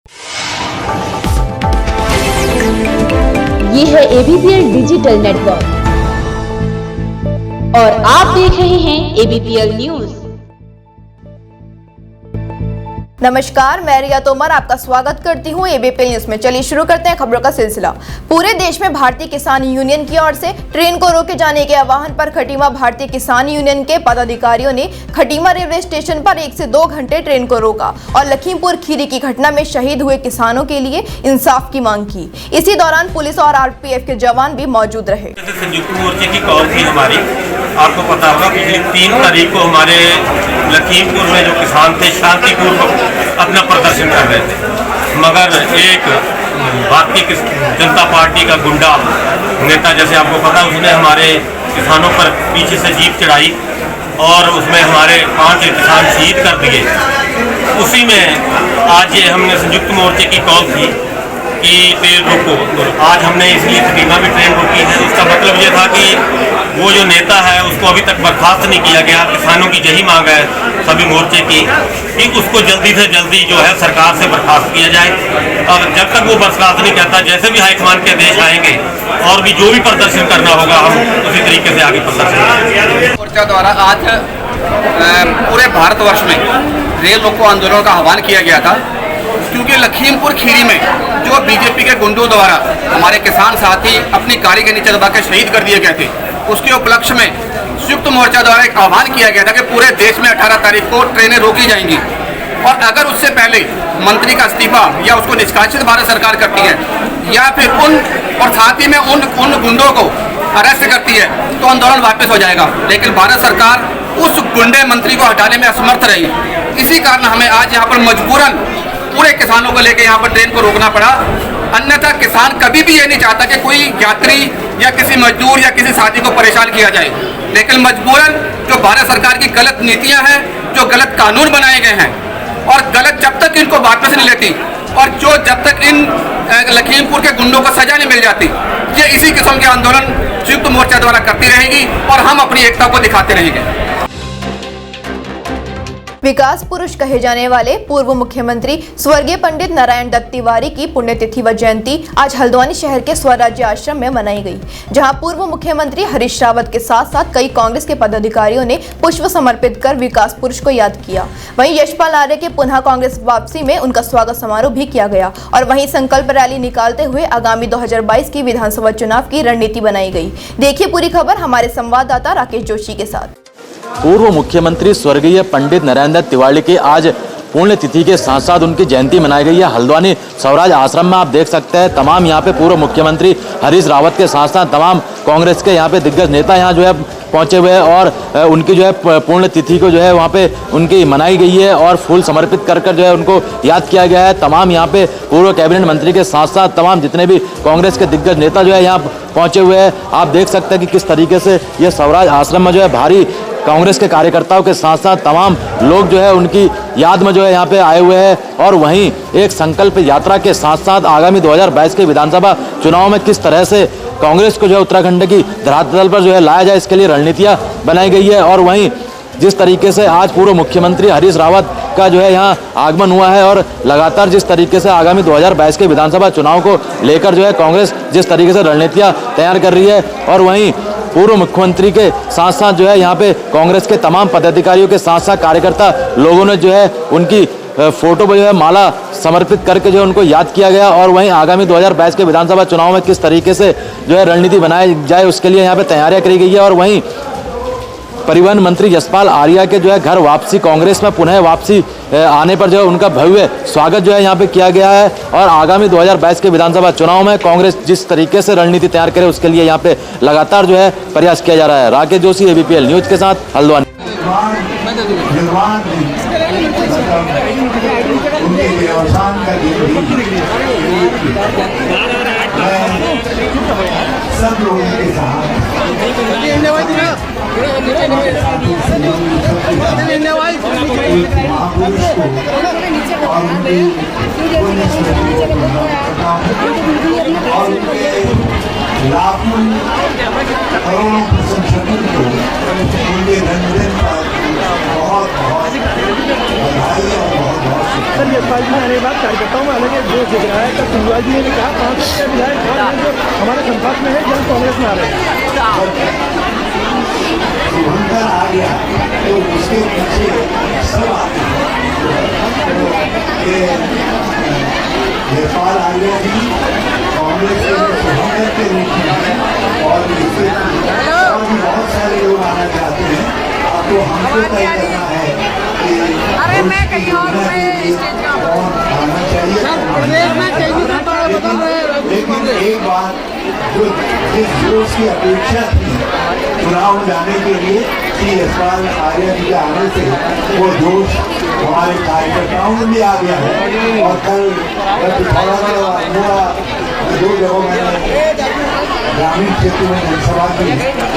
ये है ABPL digital network और आप देख रहे हैं ABPL न्यूज। नमस्कार, मैं रिया तोमर आपका स्वागत करती हूँ ABPL न्यूज में। चलिए शुरू करते हैं खबरों का सिलसिला। पूरे देश में भारतीय किसान यूनियन की ओर से ट्रेन को रोके जाने के आह्वान पर खटीमा भारतीय किसान यूनियन के पदाधिकारियों ने खटीमा रेलवे स्टेशन पर 1 से 2 घंटे ट्रेन को रोका और लखीमपुर खीरी की घटना में शहीद हुए किसानों के लिए इंसाफ की मांग की। इसी दौरान पुलिस और RPF के जवान भी मौजूद रहे। संयुक्त मोर्चे की कॉल थी हमारी, आपको पता होगा पिछली 3 तारीख को हमारे लखीमपुर में जो किसान थे शांतिपूर्वक अपना प्रदर्शन कर रहे थे, मगर एक भारतीय जनता पार्टी का गुंडा नेता, जैसे आपको पता, उसने हमारे किसानों पर पीछे से जीप चढ़ाई और उसमें हमारे 5 किसान शहीद कर दिए। उसी में आज ये हमने संयुक्त मोर्चे की कॉल थी कि ट्रेन रोको। आज हमने इसलिए खटीमा भी ट्रेन रोकी है। उसका मतलब ये था कि वो जो नेता है उसको अभी तक बर्खास्त नहीं किया गया। किसानों की यही मांग है सभी मोर्चे की कि उसको जल्दी से जल्दी जो है सरकार से बर्खास्त किया जाए। और जब तक वो बर्खास्त नहीं करता, जैसे भी हाईकमान के आदेश आएंगे और भी जो भी प्रदर्शन करना होगा, हम उसी तरीके से आगे प्रदर्शन करेंगे। मोर्चा द्वारा आज पूरे भारतवर्ष में रेल रोको आंदोलन का आह्वान किया गया था, क्योंकि लखीमपुर खीरी में जो बीजेपी के गुंडों द्वारा हमारे किसान साथी अपनी गाड़ी के नीचे दबा के शहीद कर दिए गए थे, उसके उपलक्ष्य में संयुक्त मोर्चा द्वारा एक आह्वान किया गया था कि पूरे देश में 18 तारीख को ट्रेनें रोकी जाएंगी और अगर उससे पहले मंत्री का इस्तीफा या उसको निष्कासित भारत सरकार करती है या फिर और साथ ही में उन गुंडों को अरेस्ट करती है तो आंदोलन वापस हो जाएगा। लेकिन भारत सरकार उस गुंडे मंत्री को हटाने में असमर्थ रही। इसी कारण हमें आज यहाँ पर मजबूरन पूरे किसानों को लेकर यहाँ पर ट्रेन को रोकना पड़ा। अन्यथा किसान कभी भी ये नहीं चाहता कि कोई यात्री या किसी मजदूर या किसी साथी को परेशान किया जाए, लेकिन मजबूरन जो भारत सरकार की गलत नीतियां हैं, जो गलत कानून बनाए गए हैं और गलत जब तक इनको वापस नहीं लेती और जब तक इन लखीमपुर के गुंडों को सजा नहीं मिल जाती, ये इसी किस्म के आंदोलन संयुक्त मोर्चा द्वारा करती रहेगी और हम अपनी एकता को दिखाते रहेंगे। विकास पुरुष कहे जाने वाले पूर्व मुख्यमंत्री स्वर्गीय पंडित नारायण दत्त तिवारी की पुण्यतिथि व जयंती आज हल्द्वानी शहर के स्वराज्य आश्रम में मनाई गई, जहां पूर्व मुख्यमंत्री हरीश रावत के साथ साथ कई कांग्रेस के पदाधिकारियों ने पुष्प समर्पित कर विकास पुरुष को याद किया। वहीं यशपाल आर्य के पुनः कांग्रेस वापसी में उनका स्वागत समारोह भी किया गया और वहीं संकल्प रैली निकालते हुए आगामी 2022 की विधानसभा चुनाव की रणनीति बनाई गई। देखिए पूरी खबर हमारे संवाददाता राकेश जोशी के साथ। पूर्व मुख्यमंत्री स्वर्गीय पंडित नारायण दत्त तिवारी की आज पुण्यतिथि के साथ साथ उनकी जयंती मनाई गई है। हल्द्वानी स्वराज आश्रम में आप देख सकते हैं तमाम यहाँ पे पूर्व मुख्यमंत्री हरीश रावत के साथ साथ तमाम कांग्रेस के यहाँ पे दिग्गज नेता यहाँ जो है पहुँचे हुए हैं और उनकी जो है पुण्यतिथि को जो है वहाँ पे उनकी मनाई गई है और फूल समर्पित कर जो है उनको याद किया गया है। तमाम यहाँ पे पूर्व कैबिनेट मंत्री के साथ साथ तमाम जितने भी कांग्रेस के दिग्गज नेता जो है यहाँ पहुँचे हुए हैं। आप देख सकते हैं कि किस तरीके से ये स्वराज आश्रम में जो है भारी कांग्रेस के कार्यकर्ताओं के साथ साथ तमाम लोग जो है उनकी याद में जो है यहाँ पे आए हुए हैं और वहीं एक संकल्प यात्रा के साथ साथ आगामी 2022 के विधानसभा चुनाव में किस तरह से कांग्रेस को जो है उत्तराखंड की धरातल पर जो है लाया जाए, इसके लिए रणनीतियाँ बनाई गई है। और वहीं जिस तरीके से आज पूर्व मुख्यमंत्री हरीश रावत का जो है यहाँ आगमन हुआ है और लगातार जिस तरीके से आगामी 2022 के विधानसभा चुनाव को लेकर जो है कांग्रेस जिस तरीके से रणनीतियाँ तैयार कर रही है और वहीं पूर्व मुख्यमंत्री के साथ साथ जो है यहाँ पे कांग्रेस के तमाम पदाधिकारियों के साथ साथ कार्यकर्ता लोगों ने जो है उनकी फोटो पर जो है माला समर्पित करके जो है उनको याद किया गया और वहीं आगामी 2022 के विधानसभा चुनाव में किस तरीके से जो है रणनीति बनाई जाए उसके लिए यहाँ पे तैयारियां करी गई है। और वहीं परिवहन मंत्री यशपाल आर्य के जो है घर वापसी, कांग्रेस में पुनः वापसी आने पर जो है उनका भव्य स्वागत जो है यहाँ पे किया गया है और आगामी 2022 के विधानसभा चुनाव में कांग्रेस जिस तरीके से रणनीति तैयार करे उसके लिए यहाँ पे लगातार जो है प्रयास किया जा रहा है। राकेश जोशी ABPL न्यूज के साथ हल्द्वानी। सब लोगों के साथ लाखों करोड़ों प्रशंसकों को उनके जन्मदिन पर बहुत बहुत बधाई और बहुत बहुत शुभकामनाएं। सर यशपाल जी आने के बाद कार्यकर्ताओं में अलग एक जोश दिख रहा है। कल सिंघवाल जी ने भी कहा 5 विधायक जो हमारे संपर्क में है जन कांग्रेस में आ रहे हैं। शुभंकर आ गया तो उसके पीछे सब आते हैं। यशपाल आर्या जी कांग्रेस के शुभंकर के रूप में और इससे और भी बहुत सारे लोग आना चाहते हैं। अब तो हमको तय करना है कि अरे मैं कहीं और कौन आना चाहिए। लेकिन एक बात जो जिस जोश की अपेक्षा थी चुनाव जाने के लिए कि यशपाल आर्या जी के आने से वो जोश हमारे कार्यकर्ताओं में भी आ गया है। और कल पिथौरा में हुआ 2 जगहों में ग्रामीण क्षेत्र में जनसभा की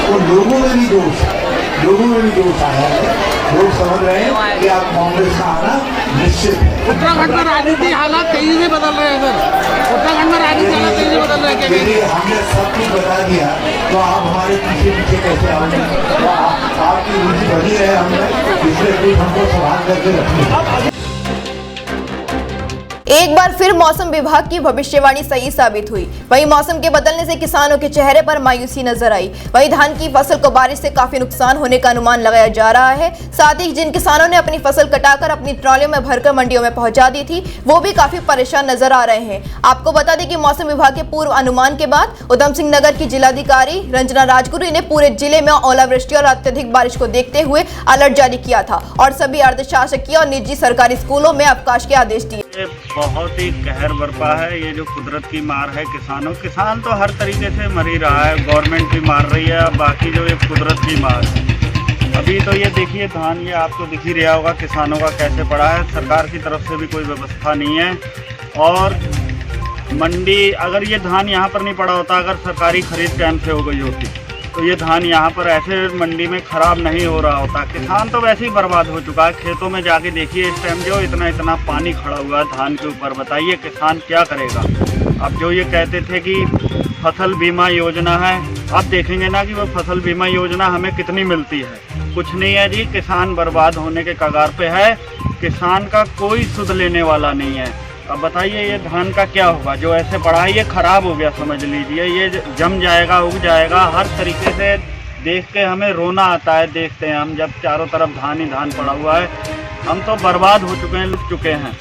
तो लोगों में भी जोश आया है। लोग समझ रहे हैं कि आप कांग्रेस का आना निश्चित है। उत्तराखंड में राजनीति हालात तेजी से बदल रहे हैं सर। उत्तराखंड में राजनीति हालात तेजी से बदल रहे हैं। यदि हमने सब कुछ बता दिया तो आप हमारे पीछे कैसे आओगे? तो आपकी रुचि बनी है हमने, इसलिए कुछ हमको संभाल करके रखनी। एक बार फिर मौसम विभाग की भविष्यवाणी सही साबित हुई। वहीं मौसम के बदलने से किसानों के चेहरे पर मायूसी नजर आई। वहीं धान की फसल को बारिश से काफी नुकसान होने का अनुमान लगाया जा रहा है। साथ ही जिन किसानों ने अपनी फसल कटाकर अपनी ट्रॉलियों में भरकर मंडियों में पहुंचा दी थी वो भी काफी परेशान नजर आ रहे हैं। आपको बता दें कि मौसम विभाग के पूर्व अनुमान के बाद उधम सिंह नगर की जिलाधिकारी रंजना राजगुरु ने पूरे जिले में ओलावृष्टि और अत्यधिक बारिश को देखते हुए अलर्ट जारी किया था और सभी अर्धशासकीय और निजी सरकारी स्कूलों में अवकाश के आदेश दिए। बहुत ही कहर बरपा है ये जो कुदरत की मार है किसान तो हर तरीके से मर ही रहा है। गवर्नमेंट भी मार रही है, बाकी जो ये कुदरत की मार है। अभी तो ये देखिए धान ये आपको दिख ही रहा होगा किसानों का कैसे पड़ा है। सरकार की तरफ से भी कोई व्यवस्था नहीं है। और मंडी अगर ये धान यहाँ पर नहीं पड़ा होता, अगर सरकारी खरीद टाइम से हो गई होती तो ये धान यहाँ पर ऐसे मंडी में ख़राब नहीं हो रहा होता। किसान तो वैसे ही बर्बाद हो चुका है। खेतों में जाके देखिए इस टाइम जो इतना पानी खड़ा हुआ है धान के ऊपर, बताइए किसान क्या करेगा। अब जो ये कहते थे कि फसल बीमा योजना है, आप देखेंगे ना कि वो फसल बीमा योजना हमें कितनी मिलती है। कुछ नहीं है जी, किसान बर्बाद होने के कगार पे है। किसान का कोई सुध लेने वाला नहीं है। अब बताइए ये धान का क्या होगा जो ऐसे पड़ा है, ये ख़राब हो गया समझ लीजिए, ये जम जाएगा, उग जाएगा। हर तरीके से देख के हमें रोना आता है। देखते हैं हम जब चारों तरफ धान ही धान पड़ा हुआ है, हम तो बर्बाद हो चुके हैं, लुट चुके हैं।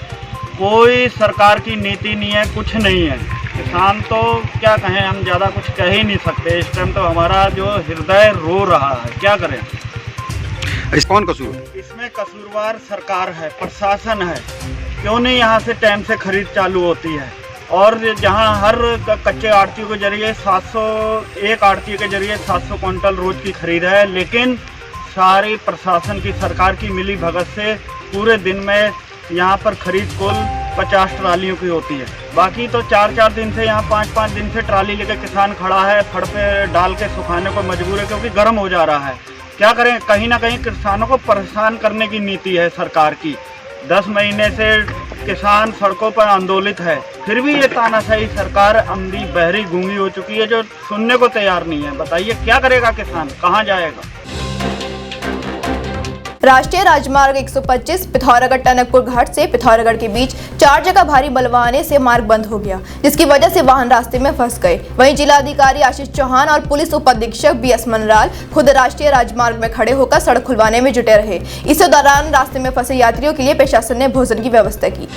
कोई सरकार की नीति नहीं है, कुछ नहीं है। किसान तो क्या कहें, हम ज़्यादा कुछ कह ही नहीं सकते। इस टाइम तो हमारा जो हृदय रो रहा है, क्या करें। इस कौन कसूर? इसमें कसूरवार सरकार है, प्रशासन है। क्यों नहीं यहाँ से टाइम से खरीद चालू होती है। और जहाँ हर कच्चे आड़तियों के जरिए एक आड़ती के जरिए 700 क्विंटल रोज की खरीद है, लेकिन सारी प्रशासन की सरकार की मिली भगत से पूरे दिन में यहाँ पर खरीद कुल 50 ट्रालियों की होती है। बाकी तो 4-4 दिन से, यहाँ 5-5 दिन से ट्राली लेकर किसान खड़ा है, फड़ पे डाल के सुखाने को मजबूर है क्योंकि गर्म हो जा रहा है। क्या करें, कहीं ना कहीं किसानों को परेशान करने की नीति है सरकार की। 10 महीने से किसान सड़कों पर आंदोलित है, फिर भी ये तानाशाही सरकार अंधी बहरी गूंगी हो चुकी है जो सुनने को तैयार नहीं है। बताइए क्या करेगा किसान, कहाँ जाएगा। राष्ट्रीय राजमार्ग 125 पिथौरागढ़ टनकपुर घाट से पिथौरागढ़ के बीच 4 जगह भारी बलवा आने से मार्ग बंद हो गया, जिसकी वजह से वाहन रास्ते में फंस गए। वहीं जिलाधिकारी आशीष चौहान और पुलिस उप अधीक्षक BS मनराल खुद राष्ट्रीय राजमार्ग में खड़े होकर सड़क खुलवाने में जुटे रहे। इस दौरान रास्ते में फंसे यात्रियों के लिए प्रशासन ने भोजन की व्यवस्था की।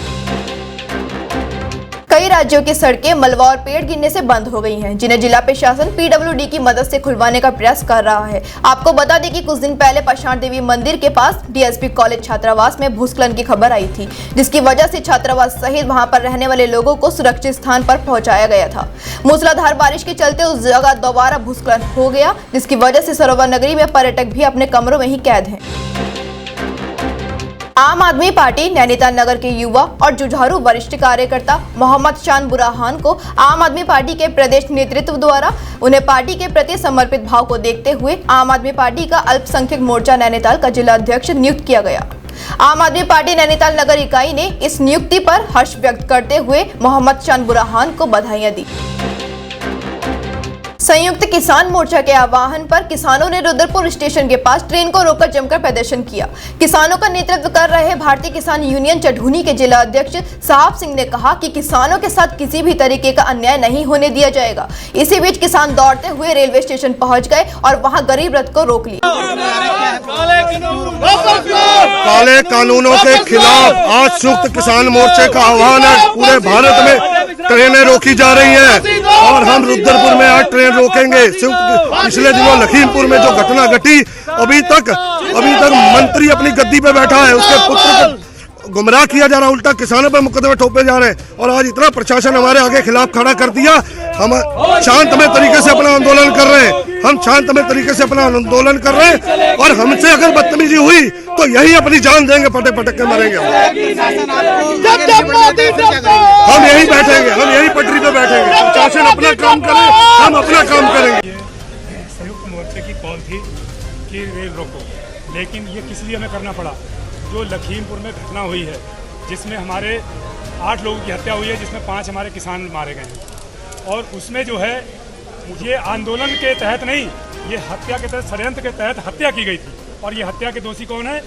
कई राज्यों की सड़कें मलबा और पेड़ गिरने से बंद हो गई हैं, जिन्हें जिला प्रशासन PWD की मदद से खुलवाने का प्रयास कर रहा है। आपको बता दें कि कुछ दिन पहले पाषाण देवी मंदिर के पास DSP कॉलेज छात्रावास में भूस्खलन की खबर आई थी, जिसकी वजह से छात्रावास सहित वहां पर रहने वाले लोगों को सुरक्षित स्थान पर पहुंचाया गया था। मूसलाधार बारिश के चलते उस जगह दोबारा भूस्खलन हो गया, जिसकी वजह से सरोवर नगरी में पर्यटक भी अपने कमरों में ही कैद हैं। आम आदमी पार्टी नैनीताल नगर के युवा और जुझारू वरिष्ठ कार्यकर्ता मोहम्मद शान बुरहान को आम आदमी पार्टी के प्रदेश नेतृत्व द्वारा उन्हें पार्टी के प्रति समर्पित भाव को देखते हुए आम आदमी पार्टी का अल्पसंख्यक मोर्चा नैनीताल का जिला अध्यक्ष नियुक्त किया गया। आम आदमी पार्टी नैनीताल नगर इकाई ने इस नियुक्ति पर हर्ष व्यक्त करते हुए मोहम्मद शान बुरहान को बधाइयां दी। संयुक्त किसान मोर्चा के आह्वान पर किसानों ने रुद्रपुर स्टेशन के पास ट्रेन को रोककर जमकर प्रदर्शन किया। किसानों का नेतृत्व कर रहे भारतीय किसान यूनियन चढ़ूनी के जिला अध्यक्ष साहब सिंह ने कहा कि किसानों के साथ किसी भी तरीके का अन्याय नहीं होने दिया जाएगा। इसी बीच किसान दौड़ते हुए रेलवे स्टेशन पहुंच गए और वहां गरीब रथ को रोक लिया। काले कानूनों के खिलाफ आज संयुक्त किसान मोर्चे का आह्वान है। पूरे भारत में ट्रेनें रोकी जा रही हैं और हम रुद्रपुर में आज ट्रेन रोकेंगे। पिछले दिनों लखीमपुर में जो घटना घटी, अभी तक मंत्री अपनी गद्दी पे बैठा है, उसके पुत्र को गुमराह किया जा रहा, उल्टा किसानों पे मुकदमे ठोपे जा रहे हैं और आज इतना प्रशासन हमारे आगे खिलाफ खड़ा कर दिया। हम शांतमय तरीके से अपना आंदोलन कर रहे हैं, हम शांतमय तरीके से अपना आंदोलन कर रहे हैं और हमसे अगर बदतमीजी हुई तो यही अपनी जान देंगे, पटक पटक के मरेंगे। हम यही बैठेंगे, हम यही पटरी पे बैठेंगे। प्रशासन अपना काम करे, हम अपना काम करेंगे। संयुक्त मोर्चे की कॉल थी कि रेल रोको, लेकिन ये किस लिए हमें करना पड़ा? जो लखीमपुर में घटना हुई है जिसमें हमारे 8 लोगों की हत्या हुई है, जिसमें 5 हमारे किसान मारे गए हैं और उसमें जो है ये आंदोलन के तहत नहीं, ये हत्या के तहत, षड्यंत्र के तहत हत्या की गई थी। और ये हत्या के दोषी कौन है?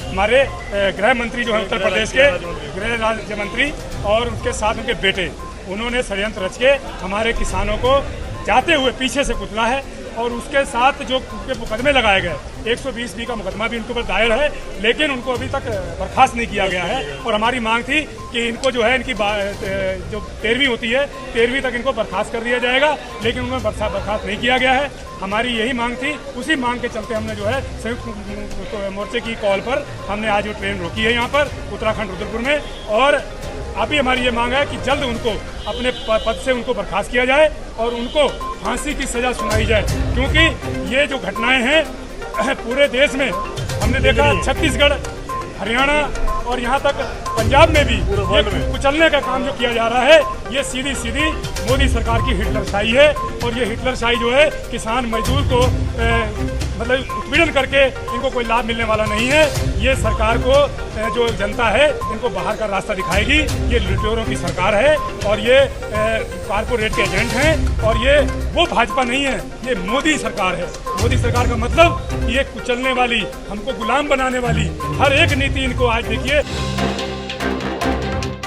हमारे गृह मंत्री जो है उत्तर प्रदेश के गृह राज्य मंत्री और उनके साथ उनके बेटे, उन्होंने षड्यंत्र रच के हमारे किसानों को जाते हुए पीछे से कुचला है और उसके साथ जो मुकदमे लगाए गए 120B का मुकदमा भी उनके ऊपर दायर है, लेकिन उनको अभी तक बर्खास्त नहीं किया गया है। और हमारी मांग थी कि इनको जो है इनकी जो 13वीं होती है 13वीं तक इनको बर्खास्त कर दिया जाएगा, लेकिन उनको बर्खास्त नहीं किया गया है। हमारी यही मांग थी, उसी मांग के चलते हमने जो है संयुक्त मोर्चे की कॉल पर हमने आज जो ट्रेन रोकी है यहाँ पर उत्तराखंड रुद्रपुर में। और अभी हमारी ये मांग है कि जल्द उनको अपने पद से उनको बर्खास्त किया जाए और उनको फांसी की सज़ा सुनाई जाए, क्योंकि ये जो घटनाएं हैं पूरे देश में हमने देखा, छत्तीसगढ़, हरियाणा और यहाँ तक पंजाब में भी ये कुचलने का काम जो किया जा रहा है, ये सीधी सीधी मोदी सरकार की हिटलरशाही है। और ये हिटलरशाही जो है किसान मजदूर को मतलब उत्पीड़न करके इनको कोई लाभ मिलने वाला नहीं है। ये सरकार को जो जनता है इनको बाहर का रास्ता दिखाएगी। ये लुटेरों की सरकार है और ये कारपोरेट के एजेंट हैं और ये वो भाजपा नहीं है, ये मोदी सरकार है। मोदी सरकार का मतलब ये कुचलने वाली, हमको गुलाम बनाने वाली हर एक नीति इनको आज देखिए।